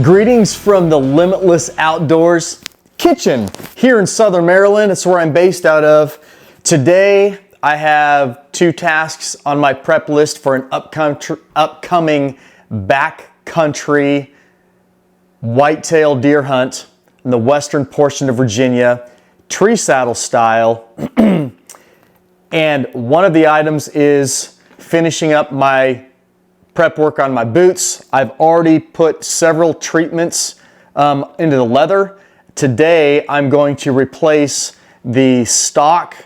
Greetings from the Limitless Outdoors kitchen here in Southern Maryland. It's where I'm based out of. Today, I have two tasks on my prep list for an upcoming backcountry whitetail deer hunt in the western portion of Virginia, tree saddle style. And one of the items is finishing up my prep work on my boots. I've already put several treatments into the leather. Today, I'm going to replace the stock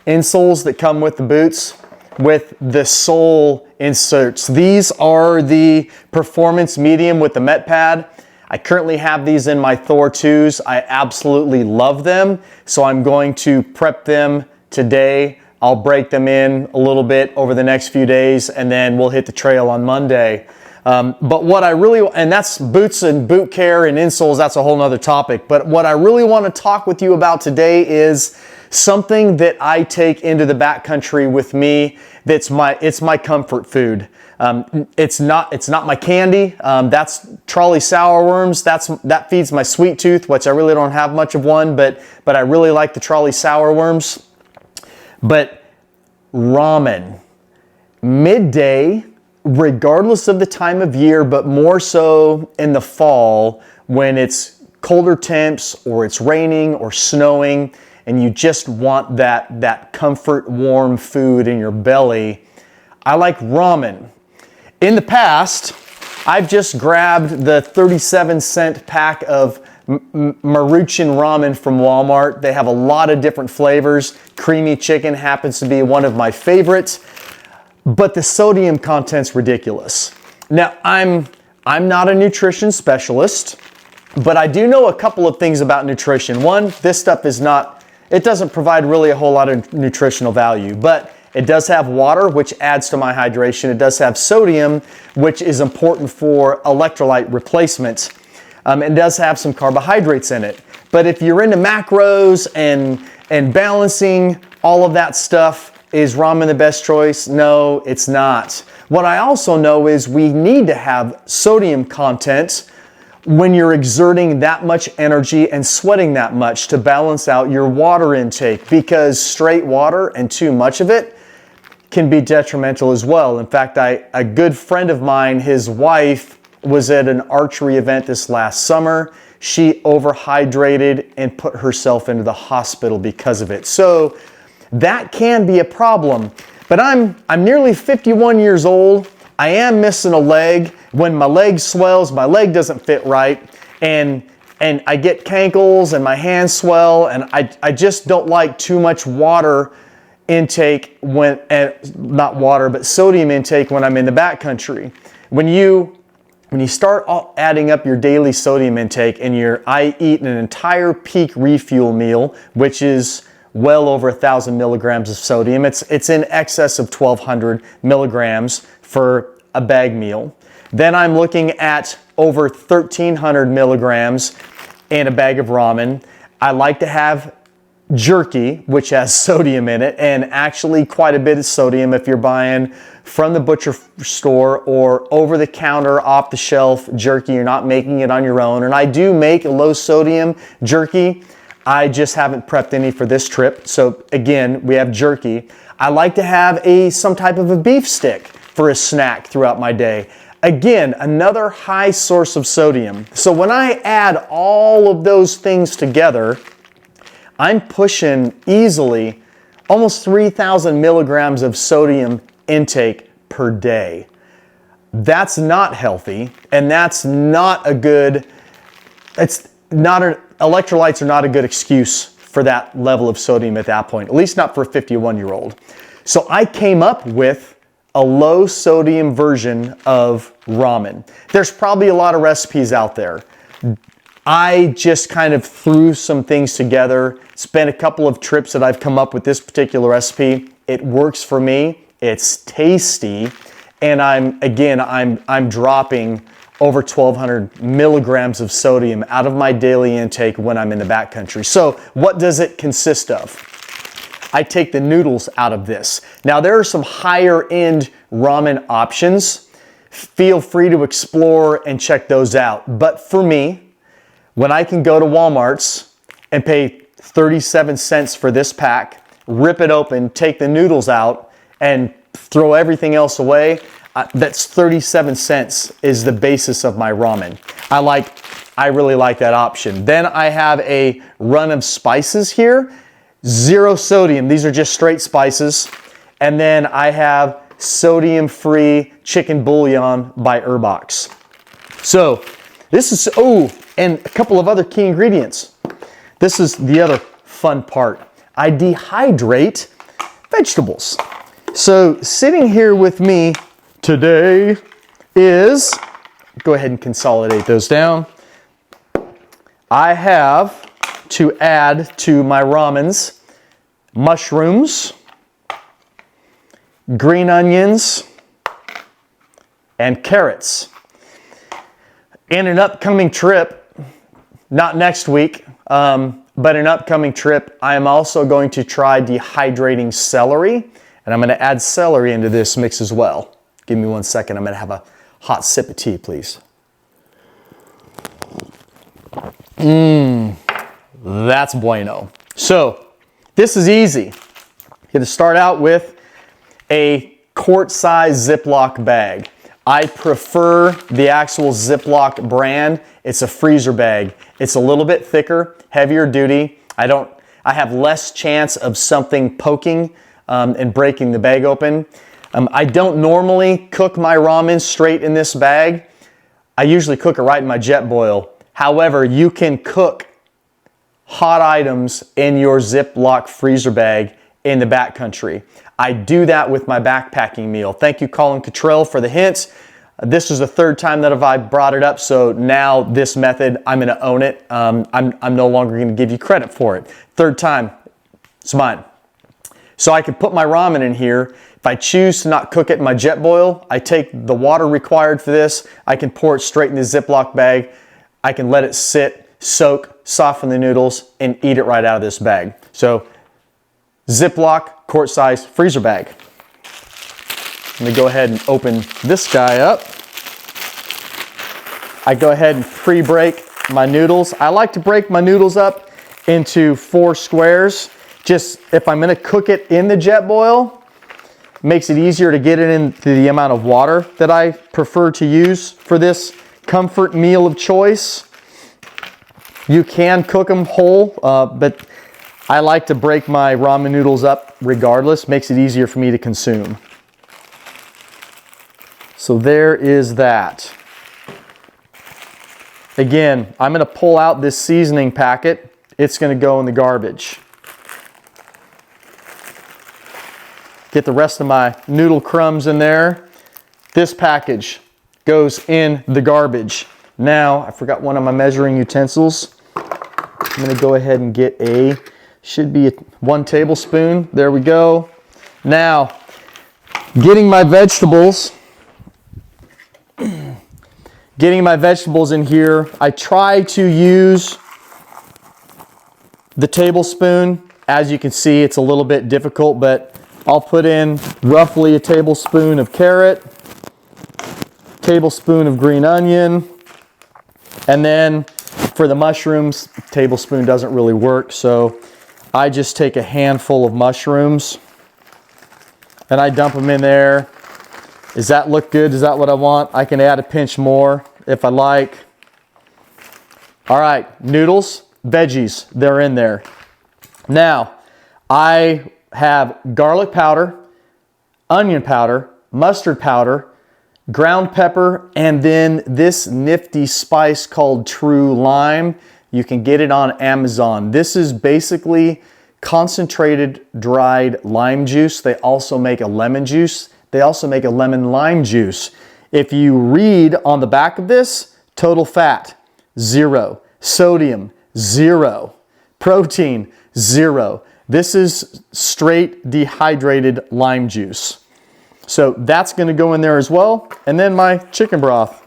insoles that come with the boots with the sole inserts. These are the performance medium with the Met pad. I currently have these in my Thor 2s. I absolutely love them. So I'm going to prep them today. I'll break them in a little bit over the next few days, and then we'll hit the trail on Monday. But what I really, and that's boots and boot care and insoles, that's a whole nother topic. But what I really want to talk with you about today is something that I take into the backcountry with me. It's my comfort food. It's not my candy. That's trolley sour worms. That feeds my sweet tooth, which I really don't have much of one, but I really like the trolley sour worms. But ramen, midday, regardless of the time of year, but more so in the fall when it's colder temps or it's raining or snowing and you just want that comfort warm food in your belly, I like ramen. In the past, I've just grabbed the 37-cent pack of Maruchan ramen from Walmart. They have a lot of different flavors. Creamy chicken happens to be one of my favorites, but the sodium content's ridiculous. Now, I'm not a nutrition specialist, but I do know a couple of things about nutrition. One, this stuff it doesn't provide really a whole lot of nutritional value, but it does have water, which adds to my hydration. It does have sodium, which is important for electrolyte replacement. It does have some carbohydrates in it. But if you're into macros and balancing all of that stuff, is ramen the best choice? No, it's not. What I also know is we need to have sodium content when you're exerting that much energy and sweating that much to balance out your water intake, because straight water and too much of it can be detrimental as well. In fact, a good friend of mine, his wife, was at an archery event this last summer. She overhydrated and put herself into the hospital because of it. So that can be a problem. But I'm nearly 51 years old. I am missing a leg. When my leg swells, my leg doesn't fit right, and I get cankles and my hands swell, and I just don't like too much water intake not water, but sodium intake when I'm in the backcountry. When you start adding up your daily sodium intake, and I eat an entire peak refuel meal, which is well over 1,000 milligrams of sodium. It's in excess of 1,200 milligrams for a bag meal. Then I'm looking at over 1,300 milligrams in a bag of ramen. I like to have jerky, which has sodium in it, and actually quite a bit of sodium if you're buying from the butcher store or over the counter, off the shelf jerky. You're not making it on your own. And I do make low sodium jerky. I just haven't prepped any for this trip. So again, we have jerky. I like to have some type of a beef stick for a snack throughout my day. Again, another high source of sodium. So when I add all of those things together, I'm pushing easily almost 3,000 milligrams of sodium intake per day. That's not healthy, and that's not a good, electrolytes are not a good excuse for that level of sodium at that point, at least not for a 51-year-old. So I came up with a low sodium version of ramen. There's probably a lot of recipes out there. I just kind of threw some things together. It's been a couple of trips that I've come up with this particular recipe. It works for me. It's tasty. And I'm dropping over 1,200 milligrams of sodium out of my daily intake when I'm in the backcountry. So what does it consist of? I take the noodles out of this. Now there are some higher end ramen options. feel free to explore and check those out. But for me, when I can go to Walmart's and pay 37 cents for this pack, rip it open, take the noodles out, and throw everything else away, that's 37 cents is the basis of my ramen. I really like that option. Then I have a run of spices here, 0 sodium. These are just straight spices. And then I have sodium-free chicken bouillon by Herbox. So this is, oh, and a couple of other key ingredients. This is the other fun part. I dehydrate vegetables. So sitting here with me today is, go ahead and consolidate those down. I have to add to my ramens mushrooms, green onions, and carrots. In an upcoming trip, not next week, but an upcoming trip, I am also going to try dehydrating celery, and I'm going to add celery into this mix as well. Give me 1 second. I'm going to have a hot sip of tea, please. That's bueno. So this is easy. You're going to start out with a quart-size Ziploc bag. I prefer the actual Ziploc brand. It's a freezer bag. It's a little bit thicker, heavier duty. I have less chance of something poking and breaking the bag open. I don't normally cook my ramen straight in this bag. I usually cook it right in my jet boil. However, you can cook hot items in your Ziploc freezer bag in the backcountry. I do that with my backpacking meal. Thank you, Colin Cottrell, for the hints. This is the 3rd time that I've brought it up, so now this method, I'm going to own it. I'm no longer going to give you credit for it. 3rd time, it's mine. So I can put my ramen in here. If I choose to not cook it in my jet boil, I take the water required for this. I can pour it straight in the Ziploc bag. I can let it sit, soak, soften the noodles, and eat it right out of this bag. So Ziploc quart-size freezer bag. Let me go ahead and open this guy up. I go ahead and pre-break my noodles. I like to break my noodles up into 4 squares. Just if I'm going to cook it in the jet boil, makes it easier to get it into the amount of water that I prefer to use for this comfort meal of choice. You can cook them whole, but I like to break my ramen noodles up regardless. Makes it easier for me to consume. So there is that. Again, I'm going to pull out this seasoning packet. It's going to go in the garbage. Get the rest of my noodle crumbs in there. This package goes in the garbage. Now, I forgot one of my measuring utensils. I'm going to go ahead and get should be 1 tablespoon. There we go. Now, getting my vegetables in here, I try to use the tablespoon. As you can see, it's a little bit difficult, but I'll put in roughly a tablespoon of carrot, tablespoon of green onion, and then for the mushrooms, tablespoon doesn't really work, so I just take a handful of mushrooms and I dump them in there. Does that look good? Is that what I want? I can add a pinch more if I like. All right, noodles, veggies, they're in there. Now, I have garlic powder, onion powder, mustard powder, ground pepper, and then this nifty spice called True Lime. You can get it on Amazon. This is basically concentrated dried lime juice. They also make a lemon juice. They also make a lemon lime juice. If you read on the back of this, total fat, 0. Sodium, 0. Protein, 0. This is straight dehydrated lime juice. So that's going to go in there as well. And then my chicken broth.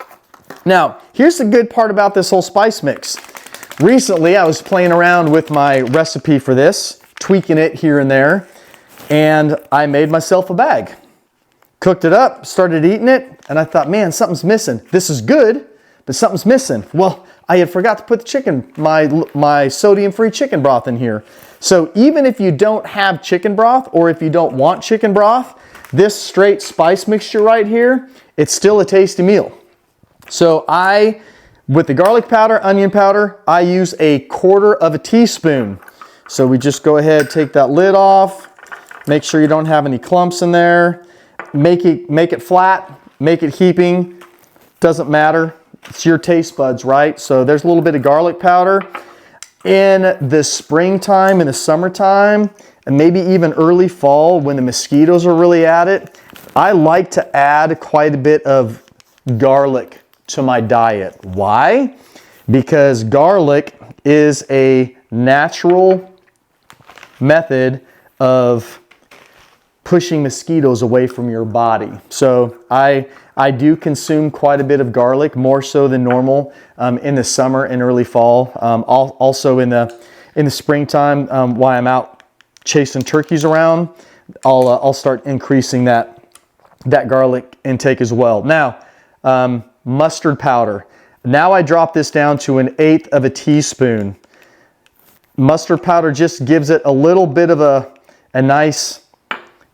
Now, here's the good part about this whole spice mix. Recently, I was playing around with my recipe for this, tweaking it here and there, and I made myself a bag. Cooked it up, started eating it, and I thought, man, something's missing. This is good, but something's missing. Well, I had forgot to put the chicken, my sodium-free chicken broth in here. So even if you don't have chicken broth, or if you don't want chicken broth, this straight spice mixture right here, it's still a tasty meal. So with the garlic powder, onion powder, I use 1/4 teaspoon. So we just go ahead, take that lid off, make sure you don't have any clumps in there. Make it flat, make it heaping, doesn't matter. It's your taste buds, right? So there's a little bit of garlic powder. In the springtime, in the summertime, and maybe even early fall when the mosquitoes are really at it, I like to add quite a bit of garlic to my diet. Why? Because garlic is a natural method of pushing mosquitoes away from your body. So I do consume quite a bit of garlic, more so than normal in the summer and early fall. Also in the springtime, while I'm out chasing turkeys around, I'll start increasing that garlic intake as well. Now, mustard powder. Now I drop this down to 1/8 teaspoon. Mustard powder just gives it a little bit of a nice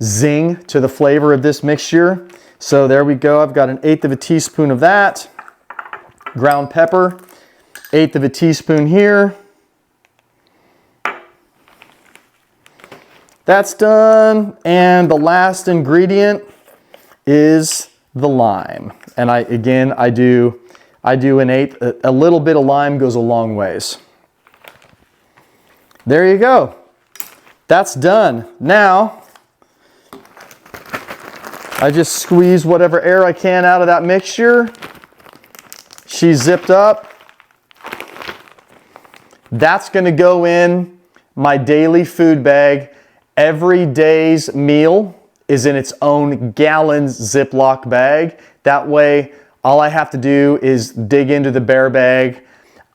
zing to the flavor of this mixture. So there we go. I've got 1/8 teaspoon of that. Ground pepper, 1/8 teaspoon here. That's done. And the last ingredient is the lime. And I do 1/8. A little bit of lime goes a long ways. There you go. That's done. Now, I just squeeze whatever air I can out of that mixture. She's zipped up. That's gonna go in my daily food bag. Every day's meal is in its own gallons Ziploc bag. That way, all I have to do is dig into the bear bag.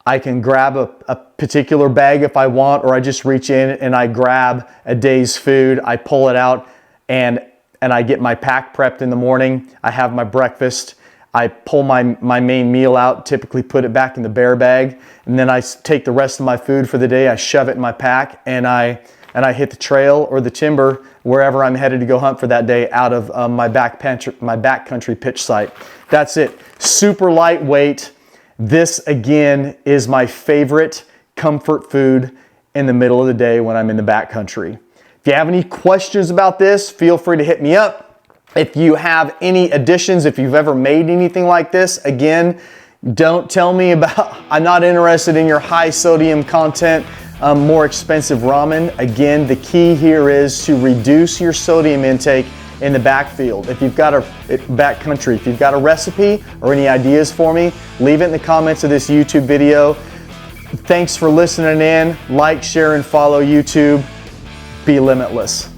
I can grab a particular bag if I want, or I just reach in and I grab a day's food. I pull it out and I get my pack prepped in the morning. I have my breakfast. I pull my main meal out, typically put it back in the bear bag, and then I take the rest of my food for the day, I shove it in my pack, and I hit the trail or the timber wherever I'm headed to go hunt for that day out of my backcountry pitch site. That's it. Super lightweight. This, again, is my favorite comfort food in the middle of the day when I'm in the backcountry. If you have any questions about this, feel free to hit me up. If you have any additions, if you've ever made anything like this, again, don't tell me about, I'm not interested in your high sodium content, more expensive ramen. Again, the key here is to reduce your sodium intake in the backfield. If you've got backcountry, if you've got a recipe or any ideas for me, leave it in the comments of this YouTube video. Thanks for listening in. Like, share, and follow YouTube. Be limitless.